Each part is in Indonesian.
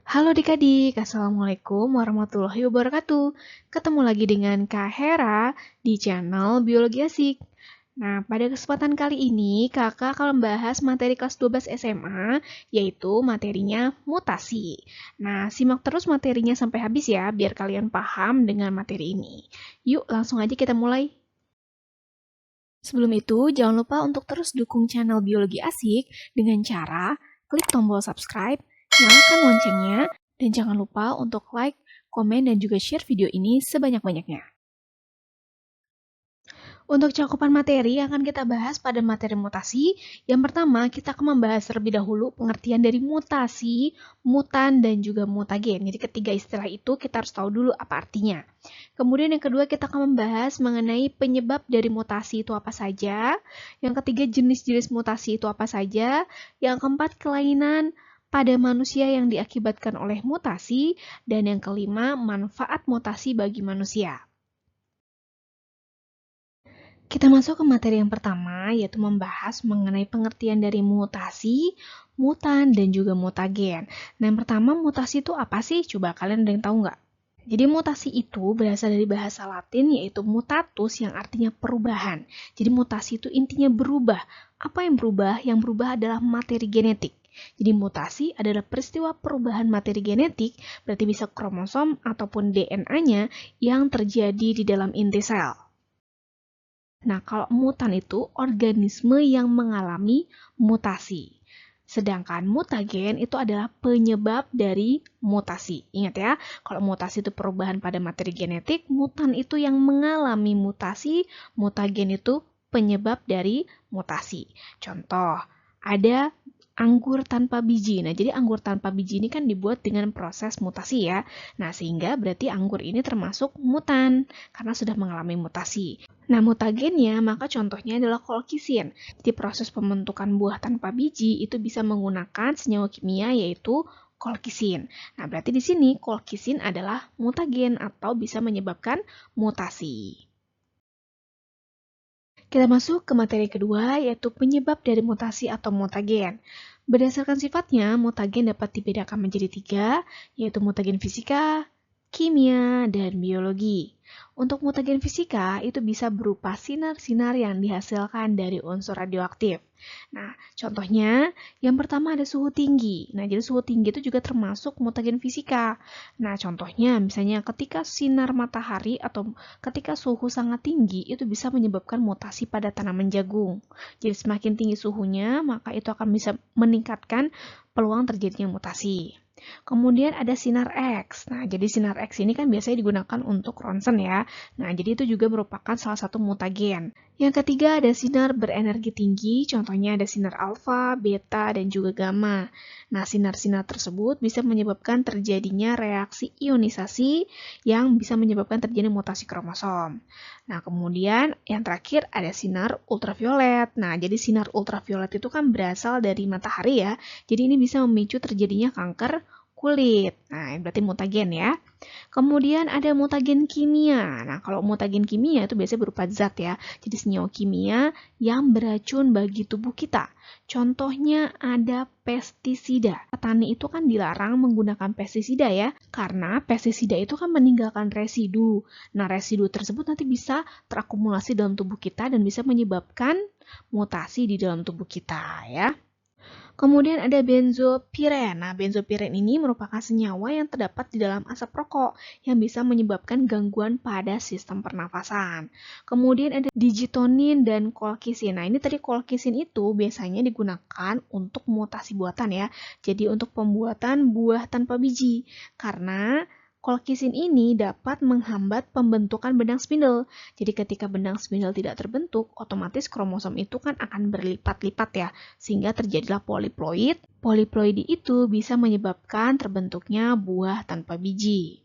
Halo adik-adik, Assalamualaikum warahmatullahi wabarakatuh. Ketemu lagi dengan Kak Hera di channel Biologi Asik. Nah, pada kesempatan kali ini kakak akan membahas materi kelas 12 SMA, yaitu materinya mutasi. Nah, simak terus materinya sampai habis ya, biar kalian paham dengan materi ini. Yuk, langsung aja kita mulai. Sebelum itu, jangan lupa untuk terus dukung channel Biologi Asik dengan cara klik tombol subscribe, nyalakan loncengnya, dan jangan lupa untuk like, komen, dan juga share video ini sebanyak-banyaknya. Untuk cakupan materi yang akan kita bahas pada materi mutasi, yang pertama kita akan membahas terlebih dahulu pengertian dari mutasi, mutan, dan juga mutagen. Jadi ketiga istilah itu kita harus tahu dulu apa artinya. Kemudian yang kedua kita akan membahas mengenai penyebab dari mutasi itu apa saja. Yang ketiga jenis-jenis mutasi itu apa saja. Yang keempat kelainan pada manusia yang diakibatkan oleh mutasi. Dan yang kelima manfaat mutasi bagi manusia. Kita masuk ke materi yang pertama, yaitu membahas mengenai pengertian dari mutasi, mutan, dan juga mutagen. Nah, yang pertama, mutasi itu apa sih? Coba kalian ada yang tahu nggak? Jadi mutasi itu berasal dari bahasa Latin yaitu mutatus yang artinya perubahan. Jadi mutasi itu intinya berubah. Apa yang berubah? Yang berubah adalah materi genetik. Jadi mutasi adalah peristiwa perubahan materi genetik, berarti bisa kromosom ataupun DNA-nya yang terjadi di dalam inti sel. Nah, kalau mutan itu organisme yang mengalami mutasi. Sedangkan mutagen itu adalah penyebab dari mutasi. Ingat ya, kalau mutasi itu perubahan pada materi genetik, mutan itu yang mengalami mutasi, mutagen itu penyebab dari mutasi. Contoh, ada anggur tanpa biji. Nah, jadi anggur tanpa biji ini kan dibuat dengan proses mutasi ya. Nah, sehingga berarti anggur ini termasuk mutan karena sudah mengalami mutasi. Nah, mutagennya maka contohnya adalah kolkisin. Jadi proses pembentukan buah tanpa biji itu bisa menggunakan senyawa kimia yaitu kolkisin. Nah, berarti di sini kolkisin adalah mutagen atau bisa menyebabkan mutasi. Kita masuk ke materi kedua, yaitu penyebab dari mutasi atau mutagen. Berdasarkan sifatnya, mutagen dapat dibedakan menjadi tiga, yaitu mutagen fisika, kimia, dan biologi. Untuk mutagen fisika, itu bisa berupa sinar-sinar yang dihasilkan dari unsur radioaktif. Nah, contohnya, yang pertama ada suhu tinggi. Nah, jadi suhu tinggi itu juga termasuk mutagen fisika. Nah, contohnya misalnya ketika sinar matahari atau ketika suhu sangat tinggi, itu bisa menyebabkan mutasi pada tanaman jagung. Jadi semakin tinggi suhunya, maka itu akan bisa meningkatkan peluang terjadinya mutasi. Kemudian ada sinar X. Nah, jadi sinar X ini kan biasanya digunakan untuk ronsen ya. Nah, jadi itu juga merupakan salah satu mutagen. Yang ketiga ada sinar berenergi tinggi, contohnya ada sinar alfa, beta, dan juga gamma. Nah, sinar-sinar tersebut bisa menyebabkan terjadinya reaksi ionisasi yang bisa menyebabkan terjadinya mutasi kromosom. Nah, kemudian yang terakhir ada sinar ultraviolet. Nah, jadi sinar ultraviolet itu kan berasal dari matahari ya. Jadi ini bisa memicu terjadinya kanker kulit. Nah, berarti mutagen ya. Kemudian ada mutagen kimia. Nah, kalau mutagen kimia itu biasanya berupa zat ya. Jadi senyawa kimia yang beracun bagi tubuh kita. Contohnya ada pestisida. Petani itu kan dilarang menggunakan pestisida ya. Karena pestisida itu kan meninggalkan residu. Nah, residu tersebut nanti bisa terakumulasi dalam tubuh kita dan bisa menyebabkan mutasi di dalam tubuh kita ya. Kemudian ada benzopiren. Nah, benzopiren ini merupakan senyawa yang terdapat di dalam asap rokok yang bisa menyebabkan gangguan pada sistem pernafasan. Kemudian ada digitonin dan kolkisin. Nah, ini tadi kolkisin itu biasanya digunakan untuk mutasi buatan ya. Jadi untuk pembuatan buah tanpa biji. Karena kolkisin ini dapat menghambat pembentukan benang spindle. Jadi ketika benang spindle tidak terbentuk, otomatis kromosom itu kan akan berlipat-lipat ya, sehingga terjadilah poliploid. Poliploid itu bisa menyebabkan terbentuknya buah tanpa biji.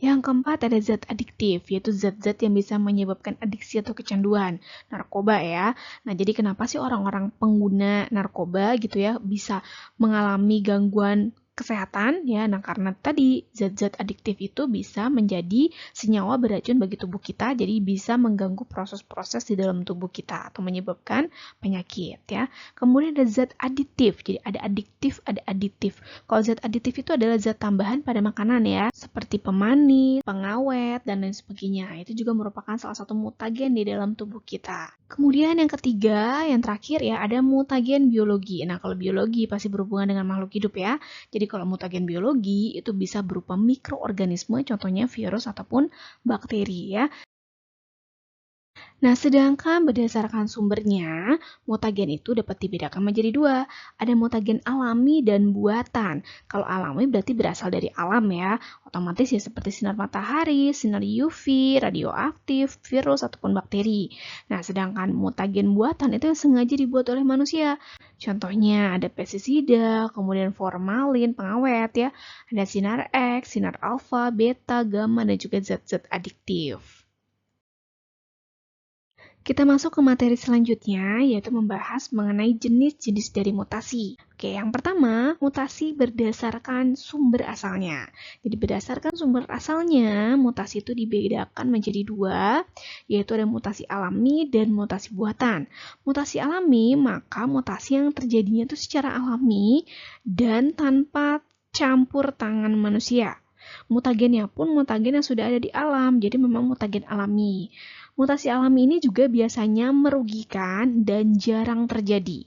Yang keempat ada zat adiktif, yaitu zat-zat yang bisa menyebabkan adiksi atau kecanduan. Narkoba ya. Nah, jadi kenapa sih orang-orang pengguna narkoba gitu ya bisa mengalami gangguan kesehatan ya. Nah, karena tadi zat-zat adiktif itu bisa menjadi senyawa beracun bagi tubuh kita, jadi bisa mengganggu proses-proses di dalam tubuh kita atau menyebabkan penyakit ya. Kemudian ada zat aditif. Jadi ada adiktif, ada aditif. Kalau zat aditif itu adalah zat tambahan pada makanan ya, seperti pemanis, pengawet dan lain sebagainya. Itu juga merupakan salah satu mutagen di dalam tubuh kita. Kemudian yang ketiga, yang terakhir ya, ada mutagen biologi. Nah, kalau biologi pasti berhubungan dengan makhluk hidup ya. Jadi kalau mutagen biologi itu bisa berupa mikroorganisme, contohnya virus ataupun bakteri ya. Nah, sedangkan berdasarkan sumbernya, mutagen itu dapat dibedakan menjadi dua. Ada mutagen alami dan buatan. Kalau alami berarti berasal dari alam ya. Otomatis ya seperti sinar matahari, sinar UV, radioaktif, virus, ataupun bakteri. Nah, sedangkan mutagen buatan itu yang sengaja dibuat oleh manusia. Contohnya ada pestisida, kemudian formalin, pengawet ya. Ada sinar X, sinar alfa, beta, gamma, dan juga zat-zat adiktif. Kita masuk ke materi selanjutnya, yaitu membahas mengenai jenis-jenis dari mutasi. Oke, yang pertama, mutasi berdasarkan sumber asalnya. Jadi berdasarkan sumber asalnya, mutasi itu dibedakan menjadi dua, yaitu ada mutasi alami dan mutasi buatan. Mutasi alami, maka mutasi yang terjadinya itu secara alami dan tanpa campur tangan manusia. Mutagennya pun mutagen yang sudah ada di alam, jadi memang mutagen alami. Mutasi alami ini juga biasanya merugikan dan jarang terjadi.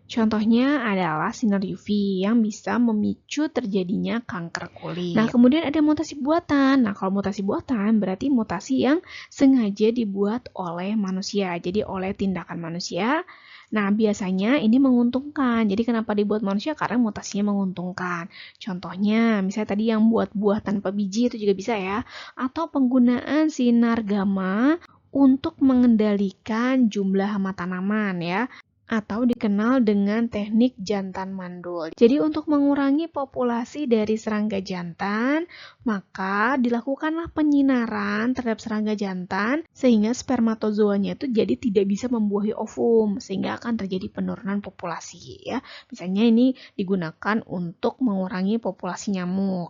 Contohnya adalah sinar UV yang bisa memicu terjadinya kanker kulit. Nah, kemudian ada mutasi buatan. Nah, kalau mutasi buatan berarti mutasi yang sengaja dibuat oleh manusia, jadi oleh tindakan manusia. Nah, biasanya ini menguntungkan. Jadi kenapa dibuat manusia? Karena mutasinya menguntungkan. Contohnya, misalnya tadi yang buat buah tanpa biji itu juga bisa ya. Atau penggunaan sinar gamma untuk mengendalikan jumlah hama tanaman ya. Atau dikenal dengan teknik jantan mandul. Jadi untuk mengurangi populasi dari serangga jantan, maka dilakukanlah penyinaran terhadap serangga jantan sehingga spermatozoanya itu jadi tidak bisa membuahi ovum sehingga akan terjadi penurunan populasi ya. Misalnya ini digunakan untuk mengurangi populasi nyamuk.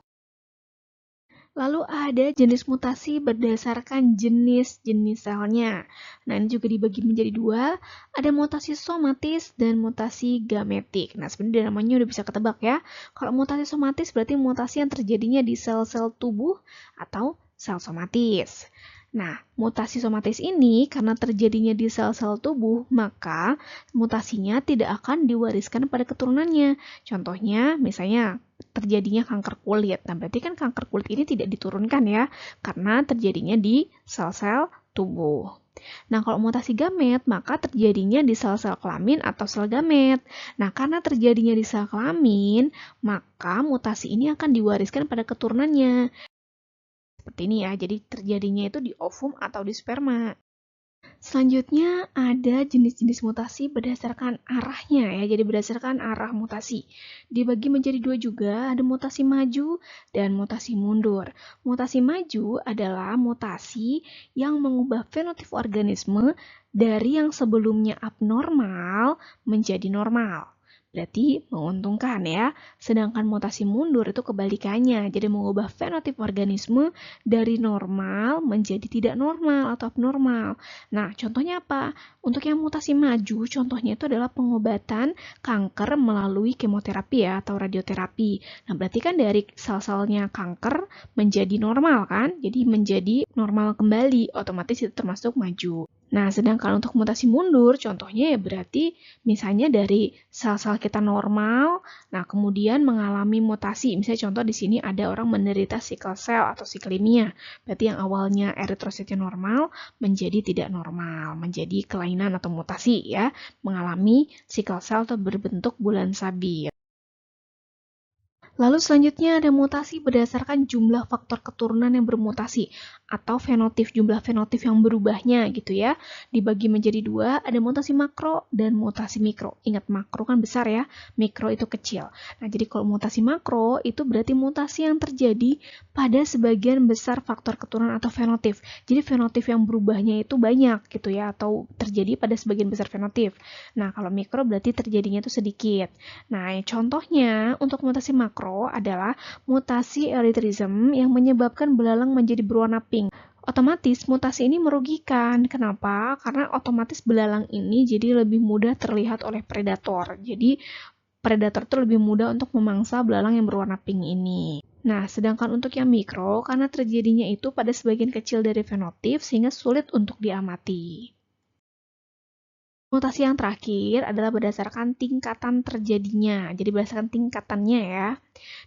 Lalu ada jenis mutasi berdasarkan jenis-jenis selnya. Nah, ini juga dibagi menjadi dua. Ada mutasi somatis dan mutasi gametik. Nah, sebenarnya namanya udah bisa ketebak ya. Kalau mutasi somatis berarti mutasi yang terjadinya di sel-sel tubuh atau sel somatis. Nah, mutasi somatis ini karena terjadinya di sel-sel tubuh, maka mutasinya tidak akan diwariskan pada keturunannya. Contohnya, misalnya terjadinya kanker kulit. Nah, berarti kan kanker kulit ini tidak diturunkan ya, karena terjadinya di sel-sel tubuh. Nah, kalau mutasi gamet, maka terjadinya di sel-sel kelamin atau sel gamet. Nah, karena terjadinya di sel kelamin, maka mutasi ini akan diwariskan pada keturunannya. Seperti ini ya, jadi terjadinya itu di ovum atau di sperma. Selanjutnya ada jenis-jenis mutasi berdasarkan arahnya ya, jadi berdasarkan arah mutasi. Dibagi menjadi dua juga, ada mutasi maju dan mutasi mundur. Mutasi maju adalah mutasi yang mengubah fenotip organisme dari yang sebelumnya abnormal menjadi normal. Berarti menguntungkan ya. Sedangkan mutasi mundur itu kebalikannya. Jadi mengubah fenotip organisme dari normal menjadi tidak normal atau abnormal. Nah, contohnya apa? Untuk yang mutasi maju, contohnya itu adalah pengobatan kanker melalui kemoterapi ya atau radioterapi. Nah, berarti kan dari sel-selnya kanker menjadi normal kan? Jadi menjadi normal kembali, otomatis itu termasuk maju. Nah, sedangkan untuk mutasi mundur, contohnya ya berarti misalnya dari sel-sel kita normal, nah kemudian mengalami mutasi. Misalnya contoh di sini ada orang menderita sickle cell atau siklemia. Berarti yang awalnya eritrositnya normal menjadi tidak normal, menjadi kelainan atau mutasi ya, mengalami sickle cell atau berbentuk bulan sabit. Lalu selanjutnya ada mutasi berdasarkan jumlah faktor keturunan yang bermutasi atau fenotip, jumlah fenotip yang berubahnya gitu ya. Dibagi menjadi dua, ada mutasi makro dan mutasi mikro. Ingat makro kan besar ya, mikro itu kecil. Nah jadi kalau mutasi makro itu berarti mutasi yang terjadi pada sebagian besar faktor keturunan atau fenotip. Jadi fenotip yang berubahnya itu banyak gitu ya, atau terjadi pada sebagian besar fenotip. Nah kalau mikro berarti terjadinya itu sedikit. Nah contohnya untuk mutasi makro adalah mutasi erythrithm yang menyebabkan belalang menjadi berwarna pink. Otomatis mutasi ini merugikan. Kenapa? Karena otomatis belalang ini jadi lebih mudah terlihat oleh predator. Jadi predator itu lebih mudah untuk memangsa belalang yang berwarna pink ini. Nah, sedangkan untuk yang mikro, karena terjadinya itu pada sebagian kecil dari fenotip sehingga sulit untuk diamati. Mutasi yang terakhir adalah berdasarkan tingkatan terjadinya. Jadi berdasarkan tingkatannya ya.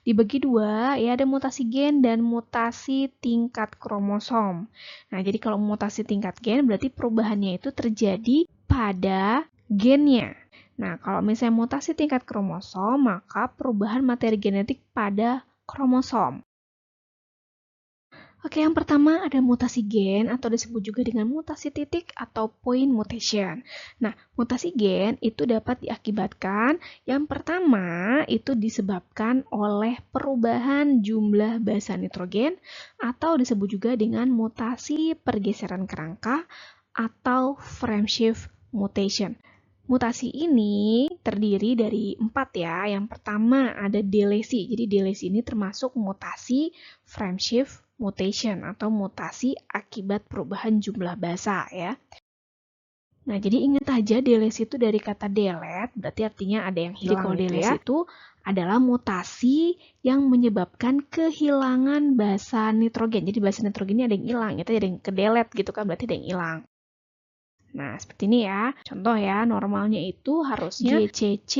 Dibagi dua, ya ada mutasi gen dan mutasi tingkat kromosom. Nah, jadi kalau mutasi tingkat gen berarti perubahannya itu terjadi pada gennya. Nah, kalau misalnya mutasi tingkat kromosom, maka perubahan materi genetik pada kromosom. Oke, yang pertama ada mutasi gen atau disebut juga dengan mutasi titik atau point mutation. Nah, mutasi gen itu dapat diakibatkan yang pertama itu disebabkan oleh perubahan jumlah basa nitrogen atau disebut juga dengan mutasi pergeseran kerangka atau frameshift mutation. Mutasi ini terdiri dari 4 ya. Yang pertama ada delesi. Jadi delesi ini termasuk mutasi frameshift mutation atau mutasi akibat perubahan jumlah basa ya. Nah, jadi ingat aja delesi itu dari kata delete, berarti artinya ada yang hilang. Jadi kalau delesi itu adalah mutasi yang menyebabkan kehilangan basa nitrogen. Jadi basa nitrogen ini ada yang hilang, itu ada yang kedelete gitu kan, berarti ada yang hilang. Nah, seperti ini ya. Contoh ya, normalnya itu harusnya GCC,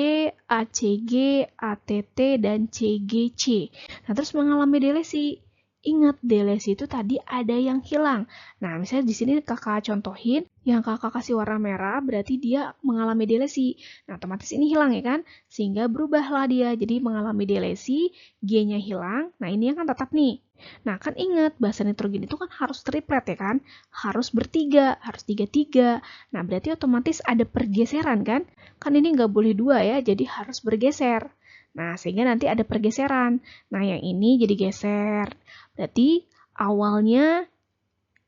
ACG, ATT, dan CGC. Nah, terus mengalami delesi. Ingat, delesi itu tadi ada yang hilang. Nah, misalnya di sini kakak contohin, yang kakak kasih warna merah berarti dia mengalami delesi. Nah, otomatis ini hilang ya kan? Sehingga berubahlah dia. Jadi mengalami delesi, G-nya hilang. Nah, ini kan tetap nih. Nah, kan ingat, basa nitrogen itu kan harus triplet ya kan? Harus bertiga, harus tiga-tiga. Nah, berarti otomatis ada pergeseran kan? Kan ini nggak boleh dua ya, jadi harus bergeser. Nah, sehingga nanti ada pergeseran. Nah, yang ini jadi geser. Berarti awalnya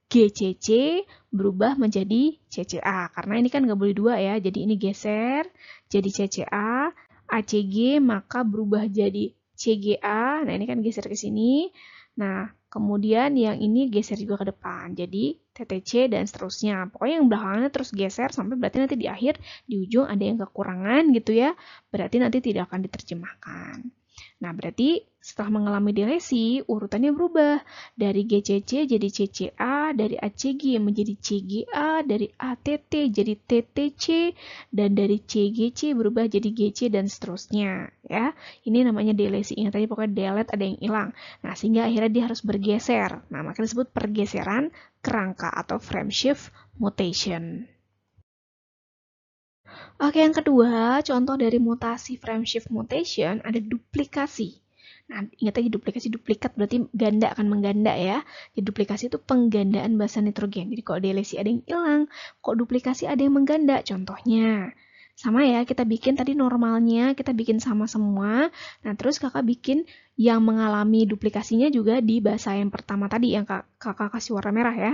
GCC berubah menjadi CCA. Karena ini kan nggak boleh dua ya, jadi ini geser, jadi CCA. ACG maka berubah jadi CGA. Nah, ini kan geser ke sini. Nah, kemudian yang ini geser juga ke depan. Jadi TTC dan seterusnya. Pokoknya yang belakangnya terus geser sampai berarti nanti di akhir, di ujung ada yang kekurangan gitu ya. Berarti nanti tidak akan diterjemahkan. Nah, berarti setelah mengalami delesi, urutannya berubah. Dari GCC jadi CCA, dari ACG menjadi CGA, dari ATT jadi TTC, dan dari CGC berubah jadi GC dan seterusnya. Ya, ini namanya delesi. Ingat tadi pokoknya delete ada yang hilang. Nah, sehingga akhirnya dia harus bergeser. Nah, makanya disebut pergeseran kerangka atau frameshift mutation. Oke, yang kedua, contoh dari mutasi frameshift mutation ada duplikasi. Nah, ingat aja duplikasi, duplikat berarti ganda akan mengganda ya. Jadi duplikasi itu penggandaan basa nitrogen. Jadi kalau delesi ada yang hilang, kok duplikasi ada yang mengganda. Contohnya, sama ya, kita bikin tadi normalnya, kita bikin sama semua. Nah, terus kakak bikin yang mengalami duplikasinya juga di bahasa yang pertama tadi, yang kakak kasih warna merah ya.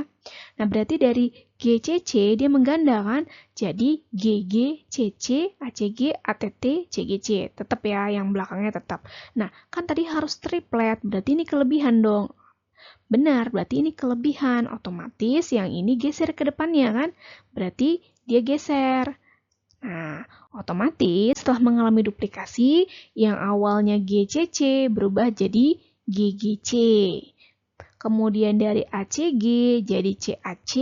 Nah, berarti dari GCC dia mengganda kan? Jadi GG, CC, ACG, ATT, CGC. Tetap ya, yang belakangnya tetap. Nah, kan tadi harus triplet, berarti ini kelebihan dong. Benar, berarti ini kelebihan. Otomatis yang ini geser ke depannya kan? Berarti dia geser. Nah, otomatis setelah mengalami duplikasi, yang awalnya GCC berubah jadi GGC. Kemudian dari ACG jadi CAC,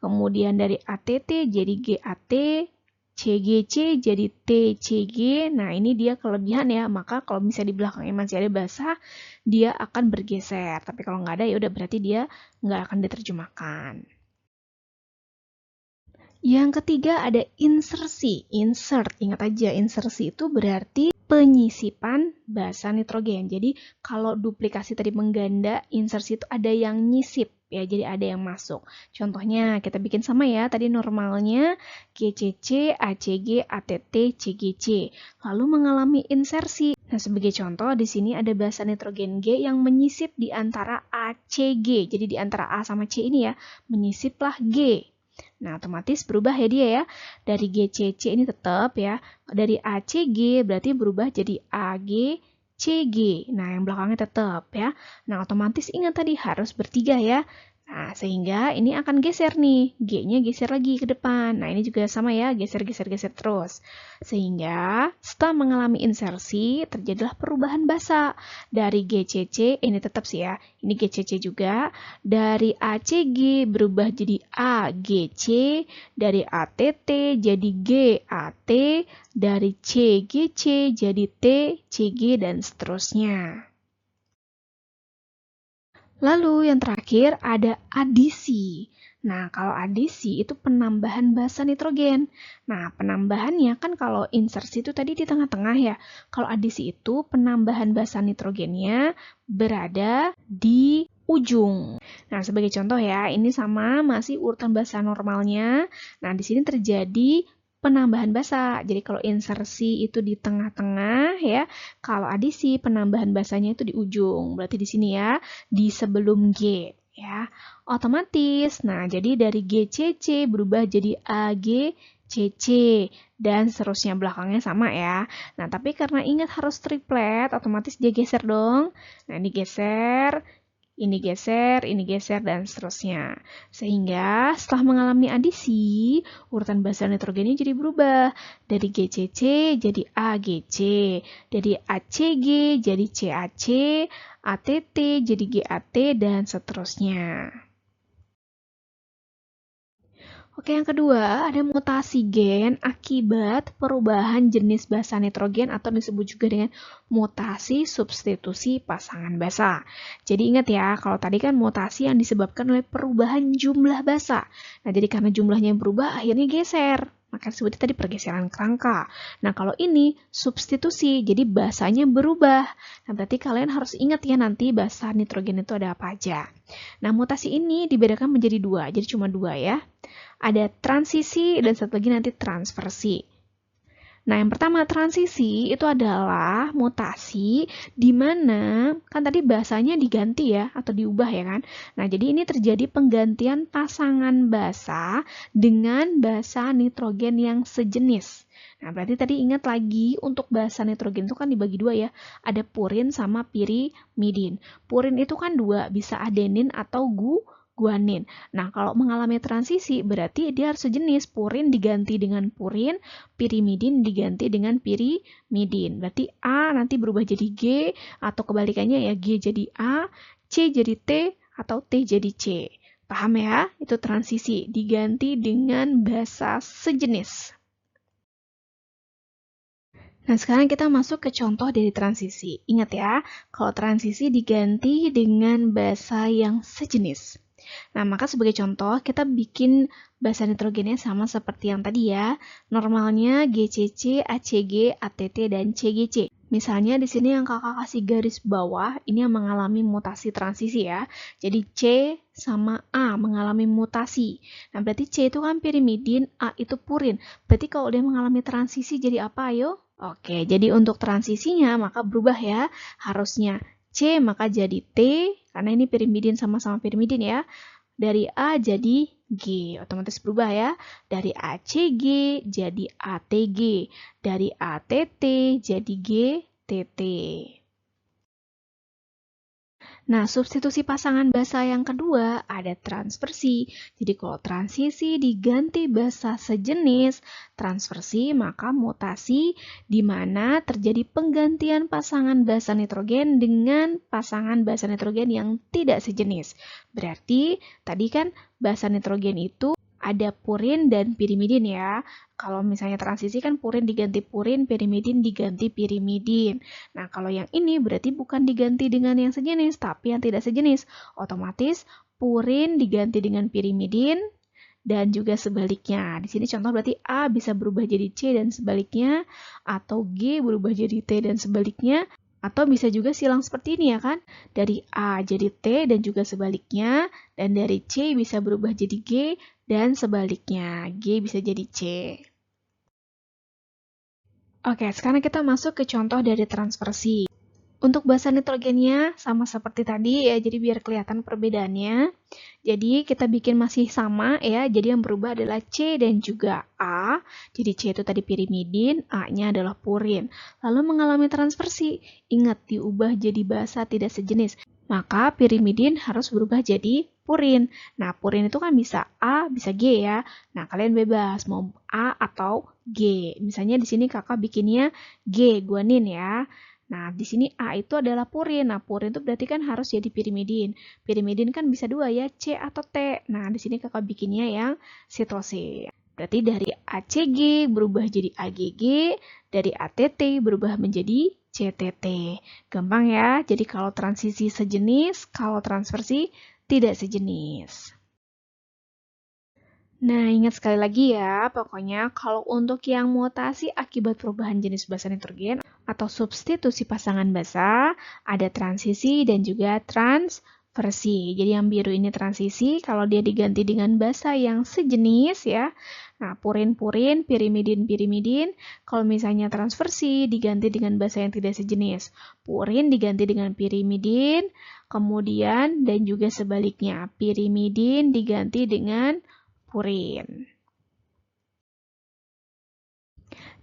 kemudian dari ATT jadi GAT, CGC jadi TCG. Nah, ini dia kelebihan ya. Maka kalau misalnya di belakangnya masih ada basa, dia akan bergeser. Tapi kalau nggak ada, ya udah berarti dia nggak akan diterjemahkan. Yang ketiga ada insersi. Insert, ingat aja insersi itu berarti penyisipan basa nitrogen. Jadi kalau duplikasi tadi mengganda, insersi itu ada yang nyisip ya, jadi ada yang masuk. Contohnya kita bikin sama ya, tadi normalnya GCC, ACG, ATT, CGC. Lalu mengalami insersi. Nah, sebagai contoh di sini ada basa nitrogen G yang menyisip di antara ACG. Jadi di antara A sama C ini ya, menyisiplah G. Nah, otomatis berubah ya dia ya. Dari GCC ini tetap ya. Dari ACG berarti berubah jadi AGCG. Nah, yang belakangnya tetap ya. Nah, otomatis ingat tadi harus bertiga ya. Nah, sehingga ini akan geser nih. G-nya geser lagi ke depan. Nah, ini juga sama ya, geser-geser-geser terus. Sehingga setelah mengalami insersi, terjadilah perubahan basa. Dari GCC, ini tetap sih ya, ini GCC juga. Dari ACG berubah jadi AGC. Dari ATT jadi GAT. Dari CGC jadi TCG dan seterusnya. Lalu yang terakhir ada adisi. Nah, kalau adisi itu penambahan basa nitrogen. Nah, penambahannya kan kalau insersi itu tadi di tengah-tengah ya. Kalau adisi itu penambahan basa nitrogennya berada di ujung. Nah, sebagai contoh ya, ini sama masih urutan basa normalnya. Nah, di sini terjadi penambahan basa. Jadi kalau insersi itu di tengah-tengah ya, kalau adisi penambahan basanya itu di ujung. Berarti di sini ya, di sebelum G ya. Otomatis. Nah, jadi dari GCC berubah jadi AGCC dan seterusnya belakangnya sama ya. Nah, tapi karena ingat harus triplet, otomatis dia geser dong. Nah, ini geser, ini geser, dan seterusnya. Sehingga setelah mengalami adisi, urutan basa nitrogennya jadi berubah. Dari GCC jadi AGC, dari ACG jadi CAC, ATT jadi GAT, dan seterusnya. Oke, yang kedua, ada mutasi gen akibat perubahan jenis basa nitrogen atau disebut juga dengan mutasi substitusi pasangan basa. Jadi ingat ya, kalau tadi kan mutasi yang disebabkan oleh perubahan jumlah basa. Nah, jadi karena jumlahnya berubah, akhirnya geser. Maka disebutnya tadi pergeseran kerangka. Nah, kalau ini substitusi, jadi basanya berubah. Nah, berarti kalian harus ingat ya nanti basa nitrogen itu ada apa aja. Nah, mutasi ini dibedakan menjadi dua, jadi cuma dua ya. Ada transisi dan satu lagi nanti transversi. Nah, yang pertama transisi itu adalah mutasi di mana kan tadi bahasanya diganti ya atau diubah ya kan. Nah, jadi ini terjadi penggantian pasangan basa dengan basa nitrogen yang sejenis. Nah, berarti tadi ingat lagi untuk basa nitrogen itu kan dibagi dua ya. Ada purin sama pirimidin. Purin itu kan dua, bisa adenin atau guanin. Nah, kalau mengalami transisi berarti dia harus sejenis. Purin diganti dengan purin, pirimidin diganti dengan pirimidin. Berarti A nanti berubah jadi G atau kebalikannya ya, G jadi A, C jadi T atau T jadi C. Paham ya? Itu transisi diganti dengan basa sejenis. Nah, sekarang kita masuk ke contoh dari transisi. Ingat ya, kalau transisi diganti dengan basa yang sejenis. Nah, maka sebagai contoh, kita bikin basa nitrogennya sama seperti yang tadi ya. Normalnya GCC, ACG, ATT, dan CGC. Misalnya di sini yang kakak kasih garis bawah, ini yang mengalami mutasi transisi ya. Jadi C sama A mengalami mutasi. Nah, berarti C itu kan pirimidin, A itu purin. Berarti kalau dia mengalami transisi jadi apa, ayo? Oke, jadi untuk transisinya maka berubah ya. Harusnya C maka jadi T, karena ini pirimidin sama-sama pirimidin ya. Dari A jadi G, otomatis berubah ya. Dari ACG jadi ATG. Dari ATT jadi GTT. Nah, substitusi pasangan basa yang kedua ada transversi. Jadi kalau transisi diganti basa sejenis, transversi maka mutasi di mana terjadi penggantian pasangan basa nitrogen dengan pasangan basa nitrogen yang tidak sejenis. Berarti tadi kan basa nitrogen itu ada purin dan pirimidin ya. Kalau misalnya transisi kan purin diganti purin, pirimidin diganti pirimidin. Nah, kalau yang ini berarti bukan diganti dengan yang sejenis, tapi yang tidak sejenis. Otomatis purin diganti dengan pirimidin, dan juga sebaliknya. Di sini contoh berarti A bisa berubah jadi C dan sebaliknya, atau G berubah jadi T dan sebaliknya, atau bisa juga silang seperti ini ya kan, dari A jadi T dan juga sebaliknya, dan dari C bisa berubah jadi G dan sebaliknya, G bisa jadi C. Oke, sekarang kita masuk ke contoh dari transversi. Untuk basa nitrogennya sama seperti tadi ya, jadi biar kelihatan perbedaannya. Jadi kita bikin masih sama ya, jadi yang berubah adalah C dan juga A. Jadi C itu tadi pirimidin, A-nya adalah purin. Lalu mengalami transversi, ingat diubah jadi basa tidak sejenis. Maka pirimidin harus berubah jadi purin. Nah, purin itu kan bisa A, bisa G ya. Nah, kalian bebas mau A atau G. Misalnya di sini kakak bikinnya G, guanin ya. Nah, di sini A itu adalah purin. Nah, purin itu berarti kan harus jadi pirimidin. Pirimidin kan bisa dua ya, C atau T. Nah, di sini kakak bikinnya yang sitosin. Berarti dari ACG berubah jadi AGG, dari ATT berubah menjadi CTT. Gampang ya, jadi kalau transisi sejenis, kalau transversi tidak sejenis. Nah, ingat sekali lagi ya, pokoknya kalau untuk yang mutasi akibat perubahan jenis basa nitrogen atau substitusi pasangan basa, ada transisi dan juga transversi. Jadi yang biru ini transisi, kalau dia diganti dengan basa yang sejenis ya. Nah, purin-purin, pirimidin-pirimidin. Kalau misalnya transversi diganti dengan basa yang tidak sejenis. Purin diganti dengan pirimidin, kemudian dan juga sebaliknya. Pirimidin diganti dengan purin.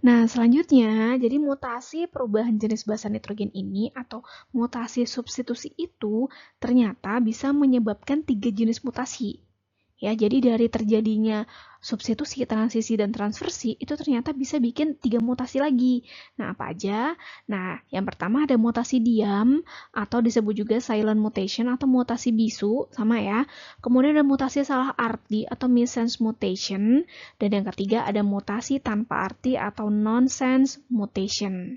Nah, selanjutnya, jadi mutasi perubahan jenis basa nitrogen ini atau mutasi substitusi itu ternyata bisa menyebabkan 3 jenis mutasi. Ya, jadi dari terjadinya substitusi, transisi, dan transversi itu ternyata bisa bikin 3 mutasi lagi. Nah, apa aja? Nah, yang pertama ada mutasi diam atau disebut juga silent mutation atau mutasi bisu, sama ya. Kemudian ada mutasi salah arti atau missense mutation. Dan yang ketiga ada mutasi tanpa arti atau nonsense mutation.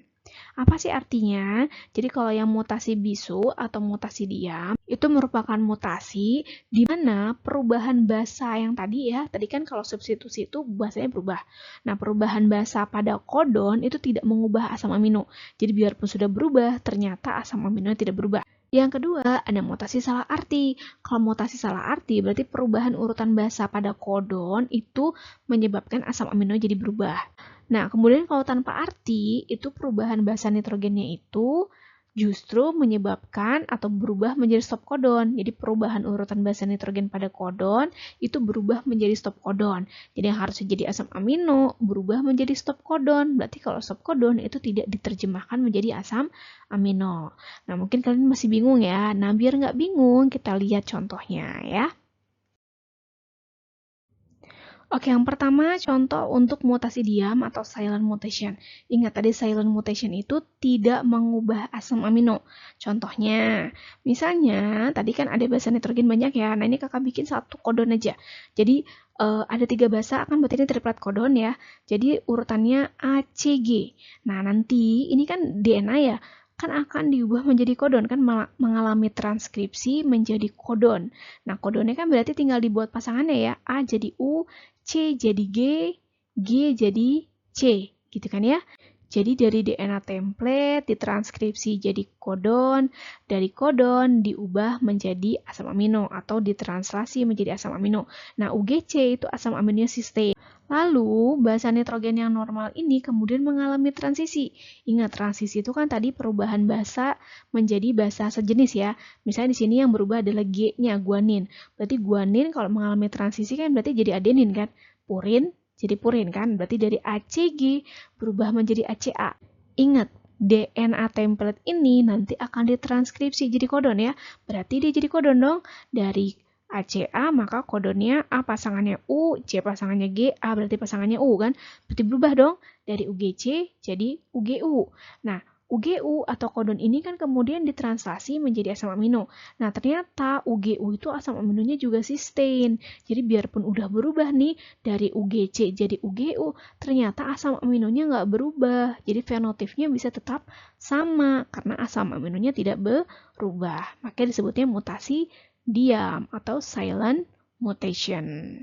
Apa sih artinya? Jadi kalau yang mutasi bisu atau mutasi diam, itu merupakan mutasi di mana perubahan basa yang tadi ya, tadi kan kalau substitusi itu bahasanya berubah. Nah, perubahan basa pada kodon itu tidak mengubah asam amino. Jadi biarpun sudah berubah, ternyata asam amino tidak berubah. Yang kedua, ada mutasi salah arti. Kalau mutasi salah arti, berarti perubahan urutan basa pada kodon itu menyebabkan asam amino jadi berubah. Nah, kemudian kalau tanpa arti, itu perubahan basa nitrogennya itu justru menyebabkan atau berubah menjadi stop kodon. Jadi perubahan urutan basa nitrogen pada kodon itu berubah menjadi stop kodon. Jadi yang harusnya jadi asam amino berubah menjadi stop kodon. Berarti kalau stop kodon itu tidak diterjemahkan menjadi asam amino. Nah, mungkin kalian masih bingung ya. Nah, biar nggak bingung, kita lihat contohnya ya. Oke, yang pertama contoh untuk mutasi diam atau silent mutation. Ingat tadi silent mutation itu tidak mengubah asam amino. Contohnya, misalnya tadi kan ada basa nitrogen banyak ya. Nah, ini kakak bikin satu kodon aja. Jadi ada 3 basa, kan berarti ini triplet kodon ya. Jadi urutannya ACG. Nah, nanti ini kan DNA ya, kan akan diubah menjadi kodon, kan mengalami transkripsi menjadi kodon. Nah, kodonnya kan berarti tinggal dibuat pasangannya ya. A jadi U, C jadi G, G jadi C, gitu kan ya. Jadi dari DNA template ditranskripsi jadi kodon, dari kodon diubah menjadi asam amino atau ditranslasi menjadi asam amino. Nah, UGC itu asam amino cysteine. Lalu, basa nitrogen yang normal ini kemudian mengalami transisi. Ingat, transisi itu kan tadi perubahan basa menjadi basa sejenis ya. Misalnya di sini yang berubah adalah G-nya, guanin. Berarti guanin kalau mengalami transisi kan berarti jadi adenin kan. Purin jadi purin kan, berarti dari ACG berubah menjadi ACA. Ingat, DNA template ini nanti akan ditranskripsi jadi kodon ya. Berarti dia jadi kodon dong. Dari ACA maka kodonnya A pasangannya U, C pasangannya G, A berarti pasangannya U kan. Berarti berubah dong dari UGC jadi UGU. Nah, UGU atau kodon ini kan kemudian ditranslasi menjadi asam amino. Nah, ternyata UGU itu asam aminonya juga cysteine. Jadi biarpun udah berubah nih dari UGC jadi UGU, ternyata asam aminonya nggak berubah. Jadi fenotipnya bisa tetap sama karena asam aminonya tidak berubah. Makanya disebutnya mutasi diam atau silent mutation.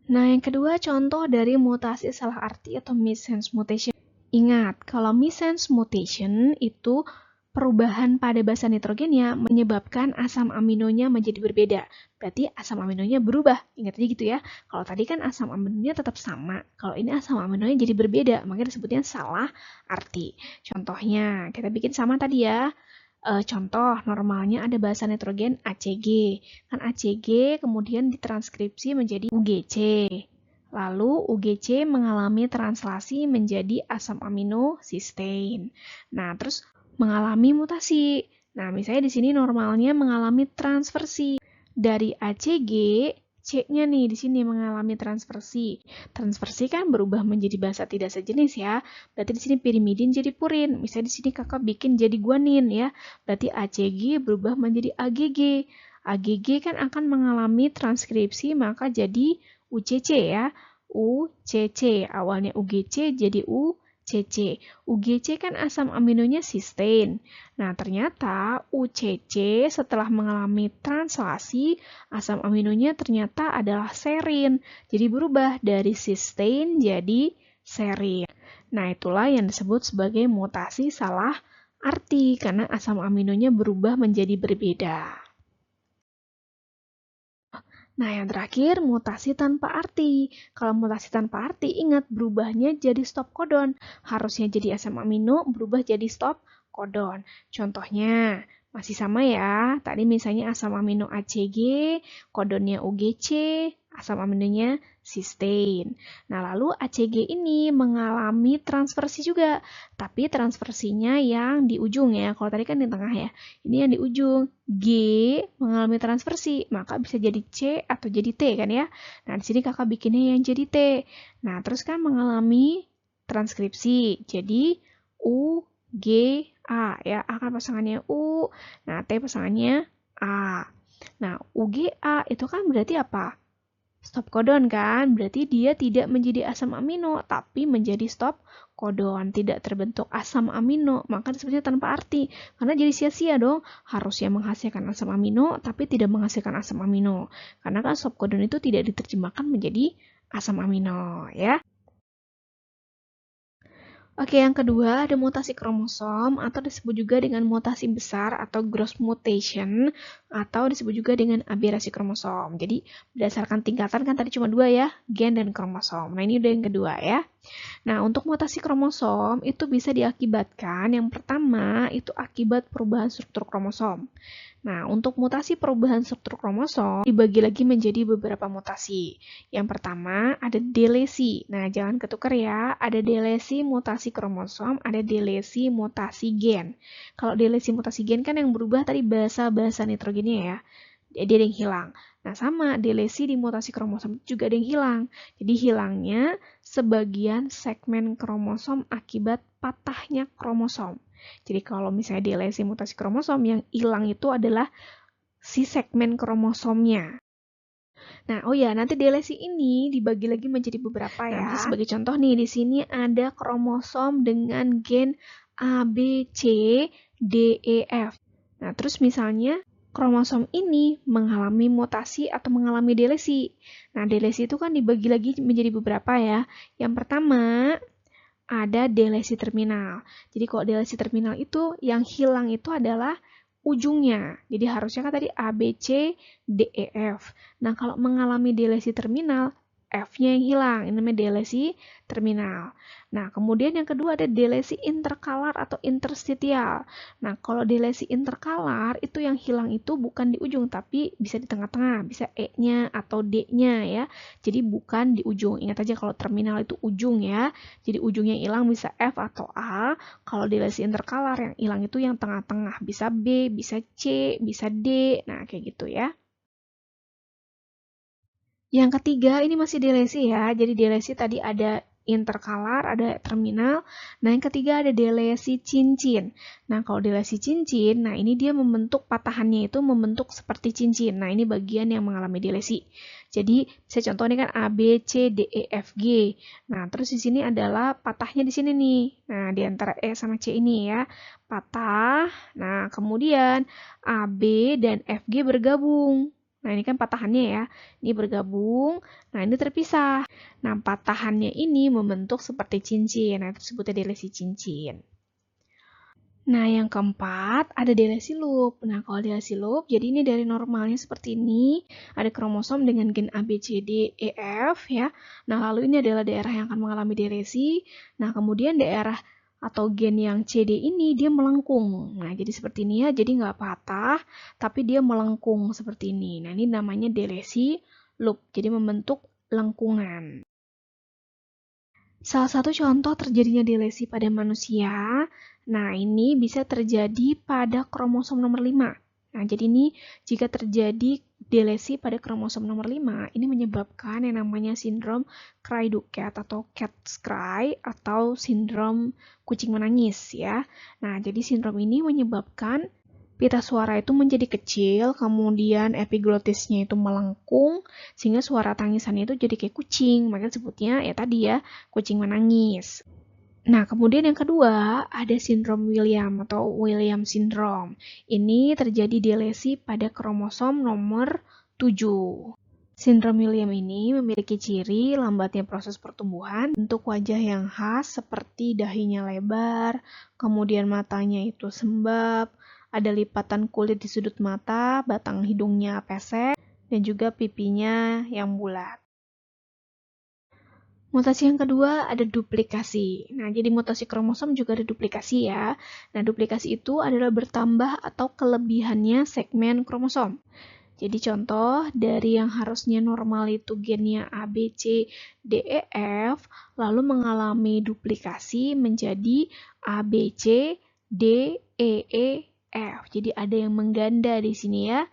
Nah, yang kedua contoh dari mutasi salah arti atau missense mutation. Ingat, kalau missense mutation itu perubahan pada basa nitrogennya menyebabkan asam aminonya menjadi berbeda. Berarti asam aminonya berubah. Ingat aja gitu ya. Kalau tadi kan asam aminonya tetap sama. Kalau ini asam aminonya jadi berbeda. Makanya disebutnya salah arti. Contohnya, kita bikin sama tadi ya. Contoh, normalnya ada basa nitrogen ACG. Kan ACG kemudian ditranskripsi menjadi UGC. Lalu UGC mengalami translasi menjadi asam amino cysteine. Nah, terus mengalami mutasi. Nah, misalnya di sini normalnya mengalami transversi dari ACG, C-nya nih di sini mengalami transversi. Transversi kan berubah menjadi basa tidak sejenis ya. Berarti di sini pirimidin jadi purin. Misalnya di sini kakak bikin jadi guanin ya. Berarti ACG berubah menjadi AGG. AGG kan akan mengalami transkripsi maka jadi UCC ya. UCC. Awalnya UGC jadi UCC. UGC kan asam aminonya cysteine. Nah, ternyata UCC setelah mengalami translasi, asam aminonya ternyata adalah serin. Jadi berubah dari cysteine jadi serin. Nah, itulah yang disebut sebagai mutasi salah arti karena asam aminonya berubah menjadi berbeda. Nah, yang terakhir, mutasi tanpa arti. Kalau mutasi tanpa arti, ingat berubahnya jadi stop codon. Harusnya jadi asam amino, berubah jadi stop codon. Contohnya, masih sama ya. Tadi misalnya asam amino ACG, kodonnya UGC, asam aminonya cysteine. Nah, lalu ACG ini mengalami transversi juga. Tapi transversinya yang di ujung ya. Kalau tadi kan di tengah ya. Ini yang di ujung. G mengalami transversi, maka bisa jadi C atau jadi T kan ya. Nah, di sini kakak bikinnya yang jadi T. Nah, terus kan mengalami transkripsi. Jadi U, G, A ya. A kan pasangannya U. Nah, T pasangannya A. Nah, UGA itu kan berarti apa? Stop codon kan, berarti dia tidak menjadi asam amino, tapi menjadi stop codon, tidak terbentuk asam amino, maka disebutnya tanpa arti, karena jadi sia-sia dong, harusnya menghasilkan asam amino, tapi tidak menghasilkan asam amino, karena kan stop codon itu tidak diterjemahkan menjadi asam amino, ya. Oke, yang kedua ada mutasi kromosom atau disebut juga dengan mutasi besar atau gross mutation atau disebut juga dengan aberasi kromosom. Jadi berdasarkan tingkatan kan tadi cuma dua ya, gen dan kromosom. Nah ini udah yang kedua ya. Nah untuk mutasi kromosom itu bisa diakibatkan yang pertama itu akibat perubahan struktur kromosom. Nah, untuk mutasi perubahan struktur kromosom dibagi lagi menjadi beberapa mutasi. Yang pertama ada delesi. Nah, jangan ketukar ya. Ada delesi mutasi kromosom, ada delesi mutasi gen. Kalau delesi mutasi gen kan yang berubah tadi basa-basa nitrogennya ya. Jadi ada yang hilang. Nah, sama delesi di mutasi kromosom juga ada yang hilang. Jadi hilangnya sebagian segmen kromosom akibat patahnya kromosom. Jadi kalau misalnya delesi mutasi kromosom yang hilang itu adalah si segmen kromosomnya. Nah, oh ya, nanti delesi ini dibagi lagi menjadi beberapa ya. Nanti sebagai contoh nih, di sini ada kromosom dengan gen A, B, C, D, E, F. Nah, terus misalnya kromosom ini mengalami mutasi atau mengalami delesi. Nah, delesi itu kan dibagi lagi menjadi beberapa ya. Yang pertama, ada delesi terminal. Jadi kalau delesi terminal itu yang hilang itu adalah ujungnya. Jadi harusnya kan tadi A, B, C, D, E, F. Nah kalau mengalami delesi terminal, F-nya yang hilang. Ini namanya delesi terminal. Nah kemudian yang kedua ada delesi interkalar atau interstitial. Nah kalau delesi interkalar itu yang hilang itu bukan di ujung tapi bisa di tengah-tengah. Bisa E-nya atau D-nya ya. Jadi bukan di ujung. Ingat aja kalau terminal itu ujung ya. Jadi ujungnya hilang bisa F atau A. Kalau delesi interkalar yang hilang itu yang tengah-tengah. Bisa B, bisa C, bisa D. Nah kayak gitu ya. Yang ketiga ini masih delesi ya. Jadi delesi tadi ada interkalar, ada terminal. Nah, yang ketiga ada delesi cincin. Nah, kalau delesi cincin, nah ini dia membentuk patahannya itu membentuk seperti cincin. Nah, ini bagian yang mengalami delesi. Jadi, saya contoh ini kan A, B, C, D, E, F, G. Nah, terus di sini adalah patahnya di sini nih. Nah, di antara E sama C ini ya. Patah. Nah, kemudian A, B, dan F, G bergabung. Nah, ini kan patahannya ya. Ini bergabung. Nah, ini terpisah. Nah, patahannya ini membentuk seperti cincin. Nah, itu disebutnya delesi cincin. Nah, yang keempat ada delesi loop. Nah, kalau delesi loop, jadi ini dari normalnya seperti ini. Ada kromosom dengan gen A, B, C, D, E, F ya. Nah, lalu ini adalah daerah yang akan mengalami delesi. Nah, kemudian daerah atau gen yang CD ini dia melengkung. Nah, jadi seperti ini ya. Jadi nggak patah, tapi dia melengkung seperti ini. Nah, ini namanya delesi loop. Jadi membentuk lengkungan. Salah satu contoh terjadinya delesi pada manusia, nah ini bisa terjadi pada kromosom nomor 5. Nah, jadi ini jika terjadi delesi pada kromosom nomor 5, ini menyebabkan yang namanya sindrom cry-do-cat atau cat's cry atau sindrom kucing menangis ya. Nah, jadi sindrom ini menyebabkan pita suara itu menjadi kecil, kemudian epiglotisnya itu melengkung, sehingga suara tangisannya itu jadi kayak kucing. Makanya sebutnya ya tadi ya, kucing menangis. Nah, kemudian yang kedua, ada sindrom William atau William syndrome. Ini terjadi delesi pada kromosom nomor 7. Sindrom William ini memiliki ciri lambatnya proses pertumbuhan, bentuk wajah yang khas seperti dahinya lebar, kemudian matanya itu sembab, ada lipatan kulit di sudut mata, batang hidungnya pesek, dan juga pipinya yang bulat. Mutasi yang kedua ada duplikasi. Nah, jadi mutasi kromosom juga ada duplikasi ya. Nah, duplikasi itu adalah bertambah atau kelebihannya segmen kromosom. Jadi contoh dari yang harusnya normal itu gennya A, B, C, D, E, F, lalu mengalami duplikasi menjadi A, B, C, D, E, E, F. Jadi ada yang mengganda di sini ya.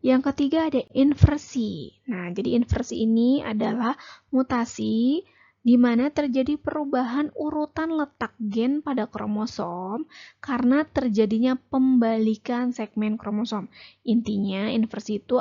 Yang ketiga ada inversi. Nah, jadi inversi ini adalah mutasi di mana terjadi perubahan urutan letak gen pada kromosom karena terjadinya pembalikan segmen kromosom. Intinya, inversi itu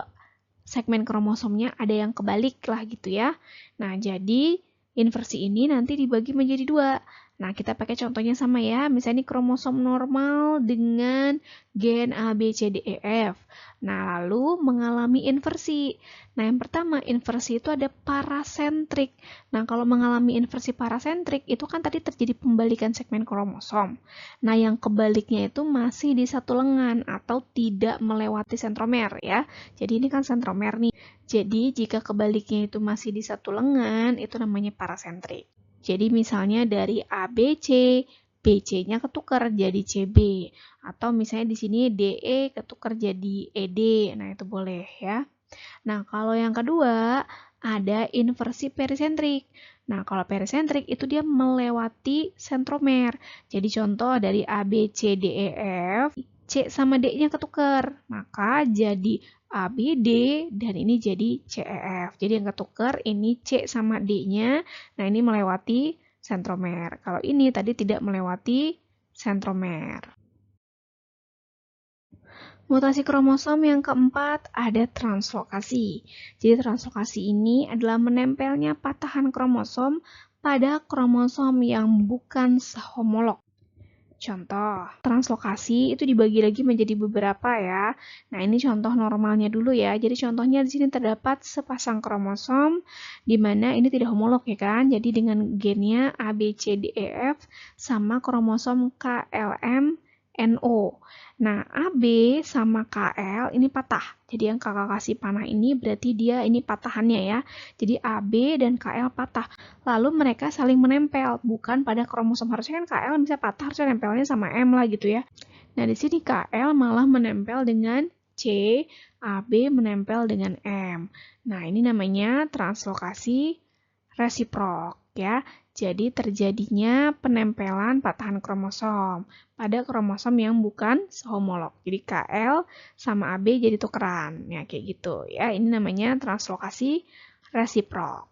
segmen kromosomnya ada yang kebalik lah gitu ya. Nah, jadi inversi ini nanti dibagi menjadi dua. Nah, kita pakai contohnya sama ya. Misalnya ini kromosom normal dengan gen A, B, C, D, E, F. Nah, lalu mengalami inversi. Nah, yang pertama, inversi itu ada parasentrik. Nah, kalau mengalami inversi parasentrik, itu kan tadi terjadi pembalikan segmen kromosom. Nah, yang kebaliknya itu masih di satu lengan atau tidak melewati sentromer ya. Jadi ini kan sentromer nih. Jadi jika kebaliknya itu masih di satu lengan, itu namanya parasentrik. Jadi misalnya dari ABC, BC-nya ketukar jadi CB. Atau misalnya di sini DE ketukar jadi ED. Nah, itu boleh ya. Nah, kalau yang kedua, ada inversi perisentrik. Nah, kalau perisentrik itu dia melewati sentromer. Jadi contoh dari A, B, C, D, E, F, C sama D-nya ketukar. Maka jadi A, B, D, dan ini jadi C, E, F. Jadi yang ketukar ini C sama D-nya. Nah, ini melewati sentromer. Kalau ini tadi tidak melewati sentromer. Mutasi kromosom yang keempat ada translokasi. Jadi translokasi ini adalah menempelnya patahan kromosom pada kromosom yang bukan sehomolog. Contoh, translokasi itu dibagi lagi menjadi beberapa ya. Nah, ini contoh normalnya dulu ya. Jadi contohnya di sini terdapat sepasang kromosom di mana ini tidak homolog ya kan. Jadi dengan gennya A, B, C, D, E, F sama kromosom KLM, NO. Nah, AB sama KL ini patah. Jadi yang kakak kasih panah ini berarti dia ini patahannya ya. Jadi AB dan KL patah. Lalu mereka saling menempel, bukan pada kromosom. Harusnya kan KL bisa patah, harusnya nempelnya sama M lah gitu ya. Nah, di sini KL malah menempel dengan C, AB menempel dengan M. Nah, ini namanya translokasi resiprok ya. Jadi terjadinya penempelan patahan kromosom pada kromosom yang bukan sehomolog. Jadi KL sama AB jadi tukeran. Ya, kayak gitu ya. Ini namanya translokasi resiprok.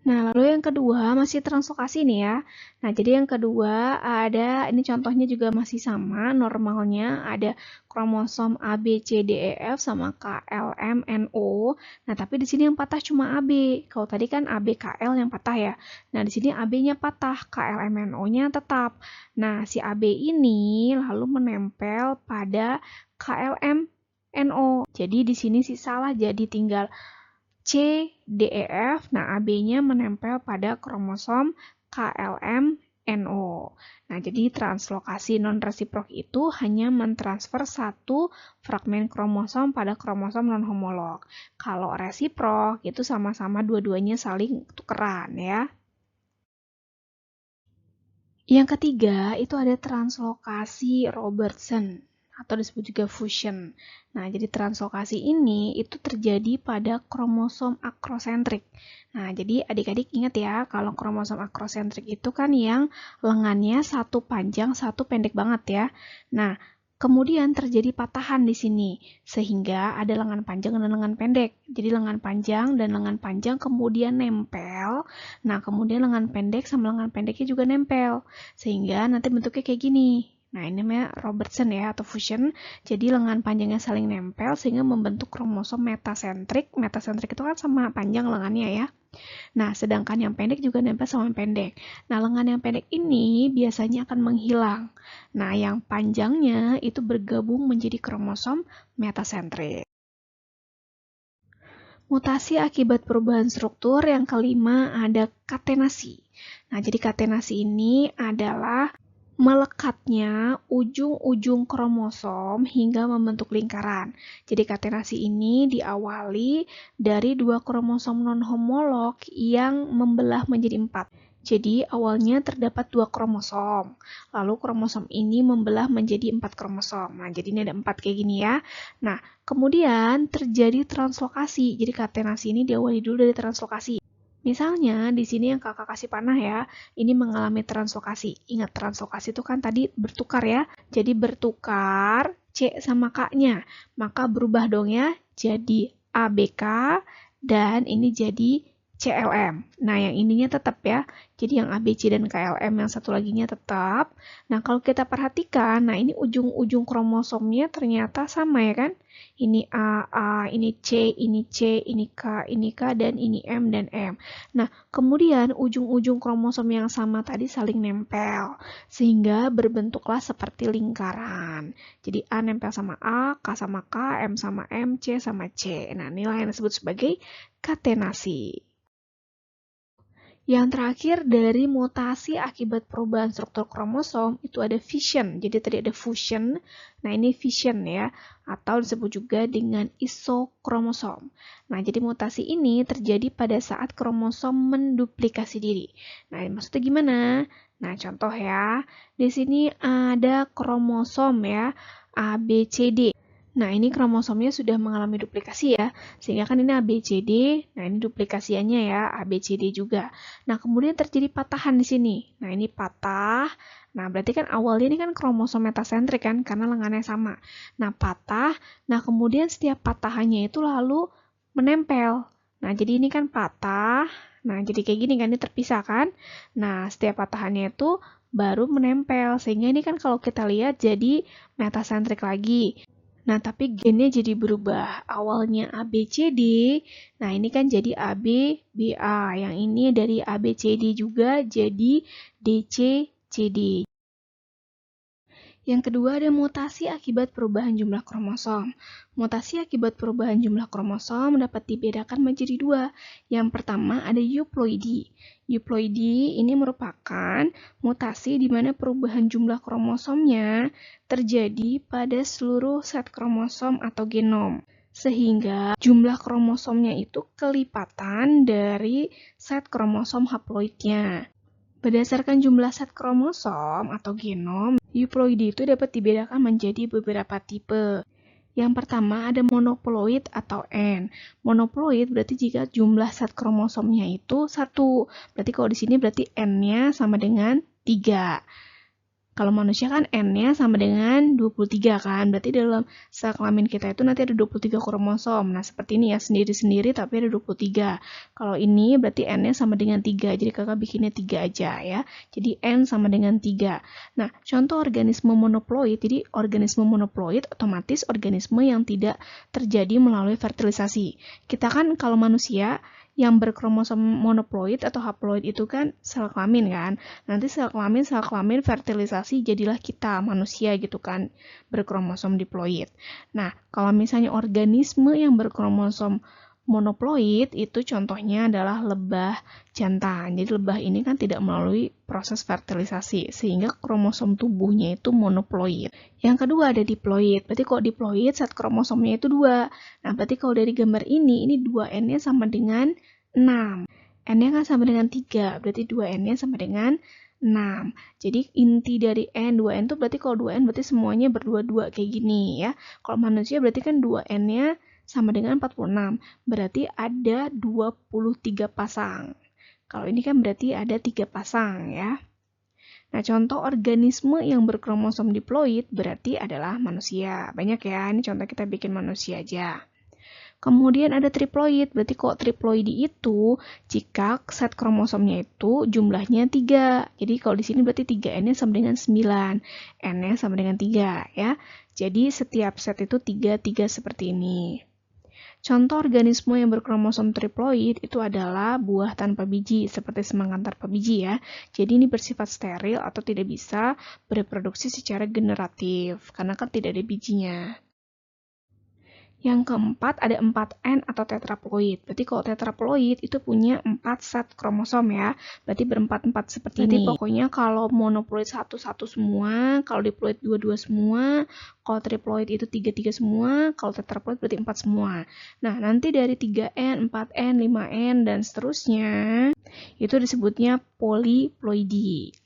Nah, lalu yang kedua masih translokasi nih ya. Nah, jadi yang kedua ada, ini contohnya juga masih sama, normalnya ada kromosom A, B, C, D, E, F sama K, L, M, N, O. Nah, tapi di sini yang patah cuma AB. Kalau tadi kan A, B, K, L yang patah ya. Nah, di sini AB-nya patah, K, L, M, N, O-nya tetap. Nah, si AB ini lalu menempel pada K, L, M, N, O. Jadi di sini sih salah, jadi tinggal C, D, E, F. Nah, AB-nya menempel pada kromosom KLM, NO. Nah, jadi translokasi non-resiprok itu hanya mentransfer satu fragmen kromosom pada kromosom non-homolog. Kalau resiprok, itu sama-sama dua-duanya saling tukeran ya. Yang ketiga, itu ada translokasi Robertson atau disebut juga fusion. Nah, jadi translokasi ini itu terjadi pada kromosom akrosentrik. Nah, jadi adik-adik ingat ya, kalau kromosom akrosentrik itu kan yang lengannya satu panjang, satu pendek banget ya. Nah, kemudian terjadi patahan di sini, sehingga ada lengan panjang dan lengan pendek. Jadi lengan panjang dan lengan panjang kemudian nempel. Nah, kemudian lengan pendek sama lengan pendeknya juga nempel. Sehingga nanti bentuknya kayak gini. Nah, ini namanya Robertson ya, atau fusion. Jadi lengan panjangnya saling nempel sehingga membentuk kromosom metasentrik. Metasentrik itu kan sama panjang lengannya ya. Nah, sedangkan yang pendek juga nempel sama yang pendek. Nah, lengan yang pendek ini biasanya akan menghilang. Nah, yang panjangnya itu bergabung menjadi kromosom metasentrik. Mutasi akibat perubahan struktur yang kelima ada katenasi. Nah, jadi katenasi ini adalah melekatnya ujung-ujung kromosom hingga membentuk lingkaran. Jadi katenasi ini diawali dari dua kromosom non-homolog yang membelah menjadi 4. Jadi awalnya terdapat 2 kromosom, lalu kromosom ini membelah menjadi 4 kromosom. Nah, jadi ini ada 4 kayak gini ya. Nah, kemudian terjadi translokasi. Jadi katenasi ini diawali dulu dari translokasi. Misalnya di sini yang kakak kasih panah ya, ini mengalami translokasi. Ingat translokasi itu kan tadi bertukar ya. Jadi bertukar C sama K-nya. Maka berubah dong ya, jadi ABK dan ini jadi CLM. Nah, yang ininya tetap ya. Jadi yang ABC dan KLM yang satu laginya tetap. Nah, kalau kita perhatikan, nah ini ujung-ujung kromosomnya ternyata sama ya kan? Ini A, ini C, ini C, ini K, dan ini M dan M. Nah, kemudian ujung-ujung kromosom yang sama tadi saling nempel. Sehingga berbentuklah seperti lingkaran. Jadi A nempel sama A, K sama K, M sama M, C sama C. Nah, inilah yang disebut sebagai katenasi. Yang terakhir dari mutasi akibat perubahan struktur kromosom itu ada fission. Jadi tadi ada fusion, nah ini fission ya, atau disebut juga dengan isokromosom. Nah, jadi mutasi ini terjadi pada saat kromosom menduplikasi diri. Nah, maksudnya gimana? Nah, contoh ya, di sini ada kromosom ya, A, B, C, D. Nah, ini kromosomnya sudah mengalami duplikasi ya, sehingga kan ini ABCD, nah ini duplikasiannya ya, ABCD juga. Nah, kemudian terjadi patahan di sini. Nah, ini patah. Nah, berarti kan awalnya ini kan kromosom metasentrik kan, karena lengannya sama. Nah, patah. Nah, kemudian setiap patahannya itu lalu menempel. Nah, jadi ini kan patah. Nah, jadi kayak gini kan, ini terpisah kan. Nah, setiap patahannya itu baru menempel. Sehingga ini kan kalau kita lihat jadi metasentrik lagi. Nah, tapi gennya jadi berubah. Awalnya ABCD, nah ini kan jadi AB, BA. Yang ini dari ABCD juga jadi DCCD. Yang kedua ada mutasi akibat perubahan jumlah kromosom. Mutasi akibat perubahan jumlah kromosom dapat dibedakan menjadi 2. Yang pertama ada euploidi. Euploidi ini merupakan mutasi di mana perubahan jumlah kromosomnya terjadi pada seluruh set kromosom atau genom. Sehingga jumlah kromosomnya itu kelipatan dari set kromosom haploidnya. Berdasarkan jumlah set kromosom atau genom, euploidi itu dapat dibedakan menjadi beberapa tipe. Yang pertama ada monoploid atau N. Monoploid berarti jika jumlah set kromosomnya itu 1. Berarti kalau di sini berarti N-nya sama dengan 3. Kalau manusia kan N-nya sama dengan 23 kan. Berarti dalam sel kelamin kita itu nanti ada 23 kromosom. Nah, seperti ini ya, sendiri-sendiri tapi ada 23. Kalau ini berarti N-nya sama dengan 3. Jadi kakak bikinnya 3 aja ya. Jadi N sama dengan 3. Nah, contoh organisme monoploid. Jadi organisme monoploid otomatis organisme yang tidak terjadi melalui fertilisasi. Kita kan kalau manusia yang berkromosom monoploid atau haploid itu kan sel kelamin kan. Nanti sel kelamin fertilisasi jadilah kita manusia gitu kan, berkromosom diploid. Nah, kalau misalnya organisme yang berkromosom monoploid itu contohnya adalah lebah jantan. Jadi lebah ini kan tidak melalui proses fertilisasi sehingga kromosom tubuhnya itu monoploid. Yang kedua ada diploid. Berarti kalau diploid set kromosomnya itu 2. Nah, berarti kalau dari gambar ini 2N-nya sama dengan 6. N-nya kan sama dengan 3. Berarti 2N-nya sama dengan 6. Jadi inti dari N, 2N itu berarti kalau 2N berarti semuanya berdua-dua kayak gini ya. Kalau manusia berarti kan 2N-nya sama dengan 46. Berarti ada 23 pasang. Kalau ini kan berarti ada 3 pasang ya. Nah, contoh organisme yang berkromosom diploid berarti adalah manusia. Banyak ya, ini contoh kita bikin manusia aja. Kemudian ada triploid, berarti kok triploidi itu jika set kromosomnya itu jumlahnya 3. Jadi kalau di sini berarti 3N-nya sama dengan 9, N-nya sama dengan 3 ya. Jadi setiap set itu 3 seperti ini. Contoh organisme yang berkromosom triploid itu adalah buah tanpa biji, seperti semangka tanpa biji ya. Jadi ini bersifat steril atau tidak bisa bereproduksi secara generatif, karena kan tidak ada bijinya. Yang keempat ada 4N atau tetraploid. Berarti kalau tetraploid itu punya 4 set kromosom ya. Berarti berempat-empat seperti ini. Pokoknya kalau monoploid 1 semua, kalau diploid 2 semua, kalau triploid itu 3 semua, kalau tetraploid berarti 4 semua. Nah, nanti dari 3N, 4N, 5N dan seterusnya itu disebutnya poliploidi.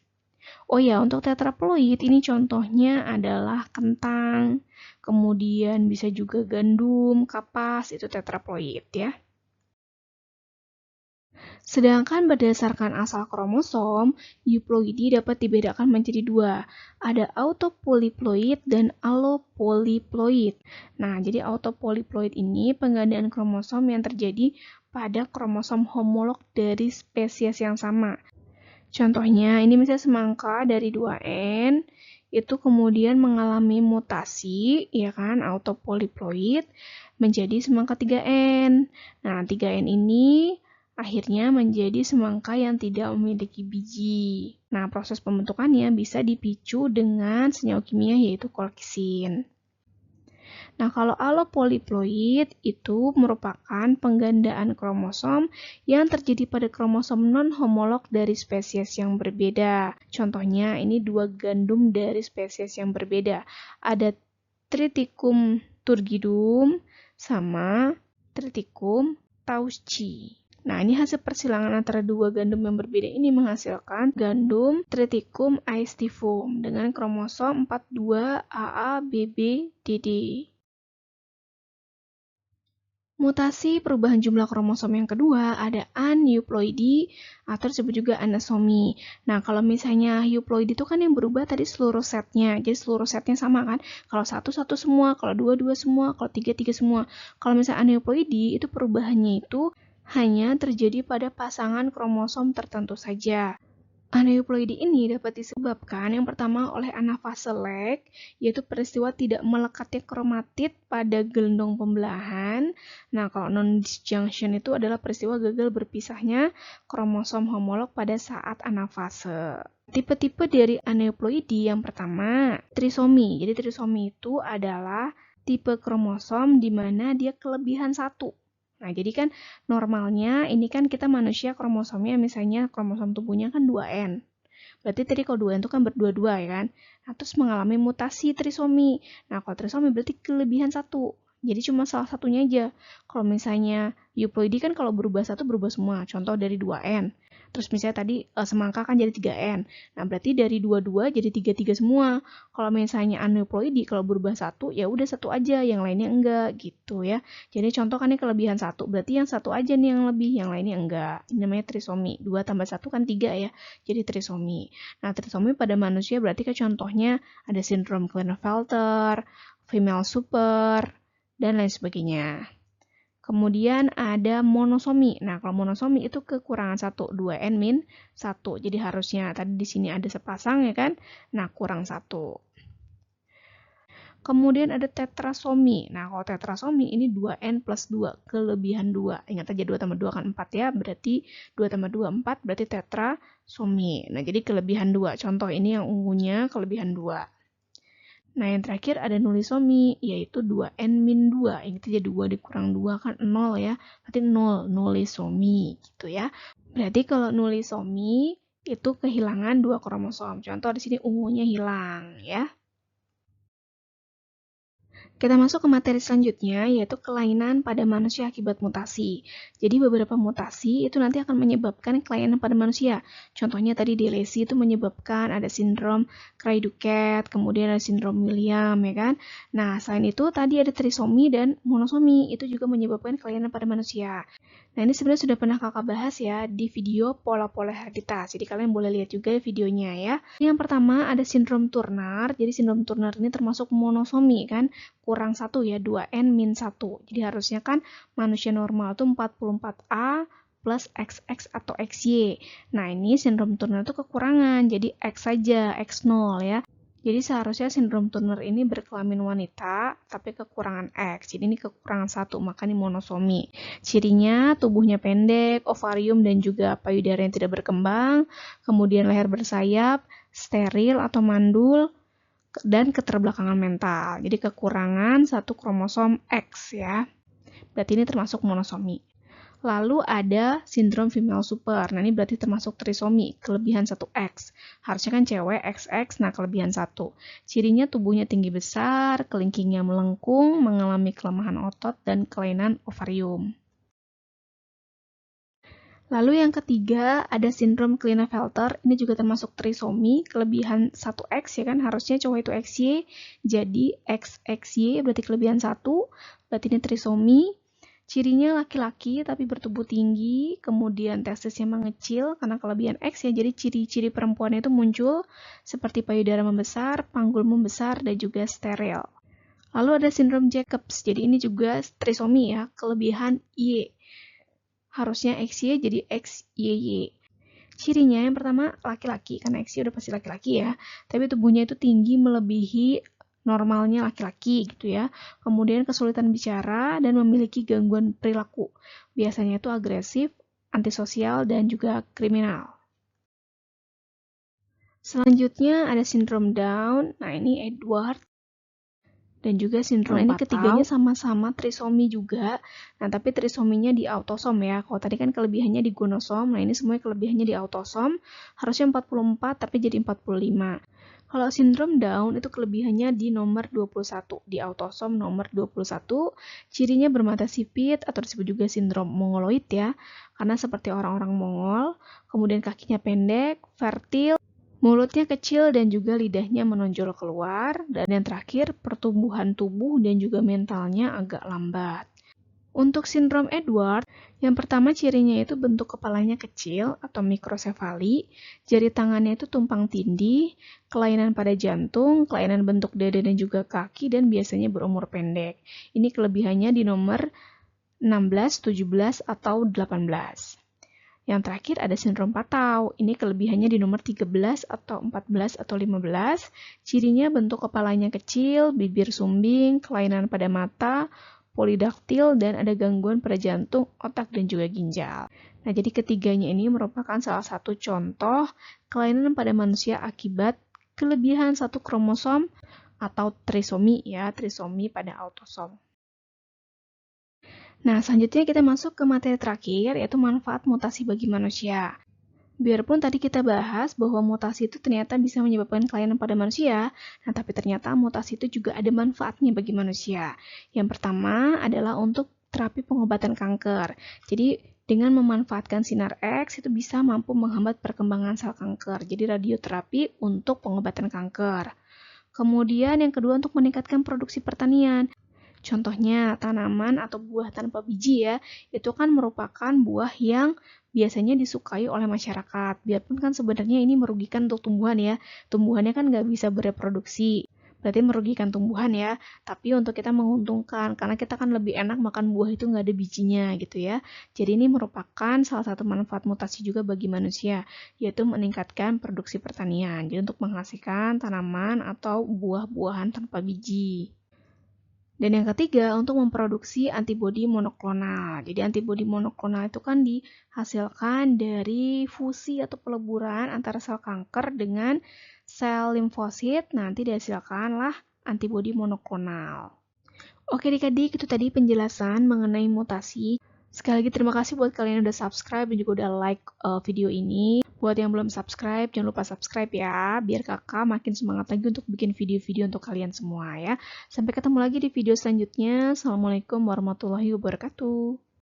Oh ya, untuk tetraploid ini contohnya adalah kentang, kemudian bisa juga gandum, kapas, itu tetraploid ya. Sedangkan berdasarkan asal kromosom, euploidi dapat dibedakan menjadi 2. Ada autopolyploid dan allopolyploid. Nah, jadi autopolyploid ini penggandaan kromosom yang terjadi pada kromosom homolog dari spesies yang sama. Contohnya, ini misalnya semangka dari 2N, itu kemudian mengalami mutasi, ya kan, autopolyploid, menjadi semangka 3N. Nah, 3N ini akhirnya menjadi semangka yang tidak memiliki biji. Nah, proses pembentukannya bisa dipicu dengan senyawa kimia yaitu kolkisin. Nah, kalau allopolyploid itu merupakan penggandaan kromosom yang terjadi pada kromosom non-homolog dari spesies yang berbeda. Contohnya, ini 2 gandum dari spesies yang berbeda. Ada Triticum turgidum sama Triticum tauchi. Nah, ini hasil persilangan antara 2 gandum yang berbeda ini menghasilkan gandum Triticum aestivum dengan kromosom 42 AABBDD. Mutasi perubahan jumlah kromosom yang kedua ada aneuploidi atau disebut juga anasomi. Nah, kalau misalnya euploidi itu kan yang berubah tadi seluruh setnya. Jadi seluruh setnya sama kan. Kalau 1 semua, kalau 2 semua, kalau 3 semua. Kalau misalnya aneuploidi itu perubahannya itu hanya terjadi pada pasangan kromosom tertentu saja. Aneuploidi ini dapat disebabkan yang pertama oleh anafase lag, yaitu peristiwa tidak melekatnya kromatid pada gelendong pembelahan. Nah, kalau non-disjunction itu adalah peristiwa gagal berpisahnya kromosom homolog pada saat anafase. Tipe-tipe dari aneuploidi yang pertama, trisomi. Jadi trisomi itu adalah tipe kromosom di mana dia kelebihan 1. Nah, jadi kan normalnya ini kan kita manusia kromosomnya misalnya kromosom tubuhnya kan 2N. Berarti tadi kalau 2N itu kan berdua-dua ya kan. Nah, terus mengalami mutasi trisomi. Nah, kalau trisomi berarti kelebihan 1. Jadi cuma salah satunya aja. Kalau misalnya euploidi kan kalau berubah 1 berubah semua. Contoh dari 2N. Terus misalnya tadi semangka kan jadi 3N. Nah, berarti dari 22 jadi 33 semua. Kalau misalnya aneuploidi, kalau berubah 1, ya udah 1 aja, yang lainnya enggak gitu ya. Jadi contoh kan ini kelebihan 1, berarti yang 1 aja nih yang lebih, yang lainnya enggak. Ini namanya trisomi. 2 tambah 1 kan 3 ya, jadi trisomi. Nah, trisomi pada manusia berarti kan contohnya ada sindrom Klinefelter, female super, dan lain sebagainya. Kemudian ada monosomi. Nah, kalau monosomi itu kekurangan 1, 2N min 1. Jadi harusnya tadi di sini ada sepasang ya kan? Nah, kurang 1. Kemudian ada tetrasomi. Nah, kalau tetrasomi ini 2N plus 2, kelebihan 2. Ingat aja 2 tambah 2 kan 4 ya, berarti 2 tambah 2, 4, berarti tetrasomi. Nah, jadi kelebihan 2. Contoh ini yang ungunya kelebihan 2. Nah, yang terakhir ada nulisomi, yaitu 2N min 2. Ingat aja 2 dikurang 2 kan 0 ya, berarti 0, nulisomi gitu ya. Berarti kalau nulisomi itu kehilangan 2 kromosom. Contoh di sini ungunya hilang ya. Kita masuk ke materi selanjutnya, yaitu kelainan pada manusia akibat mutasi. Jadi beberapa mutasi itu nanti akan menyebabkan kelainan pada manusia. Contohnya tadi di lesi itu menyebabkan ada sindrom Cray-Duket, kemudian ada sindrom William, ya kan? Nah, selain itu tadi ada trisomi dan monosomi, itu juga menyebabkan kelainan pada manusia. Nah, ini sebenarnya sudah pernah kakak bahas ya di video pola-pola hereditas. Jadi kalian boleh lihat juga videonya ya. Yang pertama ada sindrom Turner. Jadi sindrom Turner ini termasuk monosomi kan, kurang 1 ya, 2N min 1. Jadi harusnya kan manusia normal itu 44A plus XX atau XY. Nah, ini sindrom Turner itu kekurangan, jadi X saja, X0 ya. Jadi seharusnya sindrom Turner ini berkelamin wanita, tapi kekurangan X. Jadi ini kekurangan 1, maka ini monosomi. Cirinya tubuhnya pendek, ovarium dan juga payudara yang tidak berkembang, kemudian leher bersayap, steril atau mandul, dan keterbelakangan mental. Jadi kekurangan 1 kromosom X ya. Berarti ini termasuk monosomi. Lalu ada sindrom female super. Nah, ini berarti termasuk trisomi, kelebihan 1X. Harusnya kan cewek XX, nah kelebihan 1. Cirinya tubuhnya tinggi besar, kelingkingnya melengkung, mengalami kelemahan otot, dan kelainan ovarium. Lalu yang ketiga ada sindrom Klinefelter, ini juga termasuk trisomi, kelebihan 1X ya kan, harusnya cowok itu XY, jadi XXY berarti kelebihan 1, berarti ini trisomi. Cirinya laki-laki tapi bertubuh tinggi, kemudian testisnya mengecil karena kelebihan X ya, jadi ciri-ciri perempuannya itu muncul seperti payudara membesar, panggul membesar, dan juga steril. Lalu ada sindrom Jacobs, jadi ini juga trisomi ya, kelebihan Y. Harusnya XY jadi XYY. Cirinya yang pertama laki-laki, karena XY udah pasti laki-laki ya, tapi tubuhnya itu tinggi melebihi normalnya laki-laki gitu ya. Kemudian kesulitan bicara dan memiliki gangguan perilaku. Biasanya itu agresif, antisosial, dan juga kriminal. Selanjutnya ada sindrom Down. Nah, ini Edward dan juga sindrom ini ketiganya sama-sama trisomi juga. Nah, tapi trisominya di autosom ya. Kalau tadi kan kelebihannya di gonosom, nah ini semuanya kelebihannya di autosom. Harusnya 44 tapi jadi 45. Kalau sindrom Down itu kelebihannya di nomor 21, di autosom nomor 21. Cirinya bermata sipit atau disebut juga sindrom mongoloid ya, karena seperti orang-orang Mongol, kemudian kakinya pendek, fertil, mulutnya kecil dan juga lidahnya menonjol keluar, dan yang terakhir pertumbuhan tubuh dan juga mentalnya agak lambat. Untuk sindrom Edward, yang pertama cirinya itu bentuk kepalanya kecil atau mikrosefali, jari tangannya itu tumpang tindih, kelainan pada jantung, kelainan bentuk dada dan juga kaki, dan biasanya berumur pendek. Ini kelebihannya di nomor 16, 17, atau 18. Yang terakhir ada sindrom Patau. Ini kelebihannya di nomor 13 atau 14 atau 15. Cirinya bentuk kepalanya kecil, bibir sumbing, kelainan pada mata, polidaktil, dan ada gangguan pada jantung, otak, dan juga ginjal. Nah, jadi ketiganya ini merupakan salah satu contoh kelainan pada manusia akibat kelebihan 1 kromosom atau trisomi ya, trisomi pada autosom. Nah, selanjutnya kita masuk ke materi terakhir, yaitu manfaat mutasi bagi manusia. Biarpun tadi kita bahas bahwa mutasi itu ternyata bisa menyebabkan kelainan pada manusia, nah tapi ternyata mutasi itu juga ada manfaatnya bagi manusia. Yang pertama adalah untuk terapi pengobatan kanker. Jadi Dengan memanfaatkan sinar X, itu bisa mampu menghambat perkembangan sel kanker. Jadi radioterapi untuk pengobatan kanker. Kemudian yang kedua untuk meningkatkan produksi pertanian. Contohnya tanaman atau buah tanpa biji ya, itu kan merupakan buah yang biasanya disukai oleh masyarakat. Biarpun kan sebenarnya ini merugikan untuk tumbuhan ya. Tumbuhannya kan nggak bisa bereproduksi. Berarti merugikan tumbuhan ya, tapi untuk kita menguntungkan, karena kita kan lebih enak makan buah itu nggak ada bijinya gitu ya. Jadi ini merupakan salah satu manfaat mutasi juga bagi manusia, yaitu meningkatkan produksi pertanian. Jadi untuk menghasilkan tanaman atau buah-buahan tanpa biji. Dan yang ketiga, untuk memproduksi antibodi monoklonal. Jadi antibodi monoklonal itu kan dihasilkan dari fusi atau peleburan antara sel kanker dengan sel limfosit, nanti dihasilkanlah antibodi monoklonal. Oke adik-adik, itu tadi penjelasan mengenai mutasi. Sekali lagi terima kasih buat kalian yang udah subscribe dan juga udah like video ini. Buat yang belum subscribe, jangan lupa subscribe ya, biar kakak makin semangat lagi untuk bikin video-video untuk kalian semua ya. Sampai ketemu lagi di video selanjutnya. Assalamualaikum warahmatullahi wabarakatuh.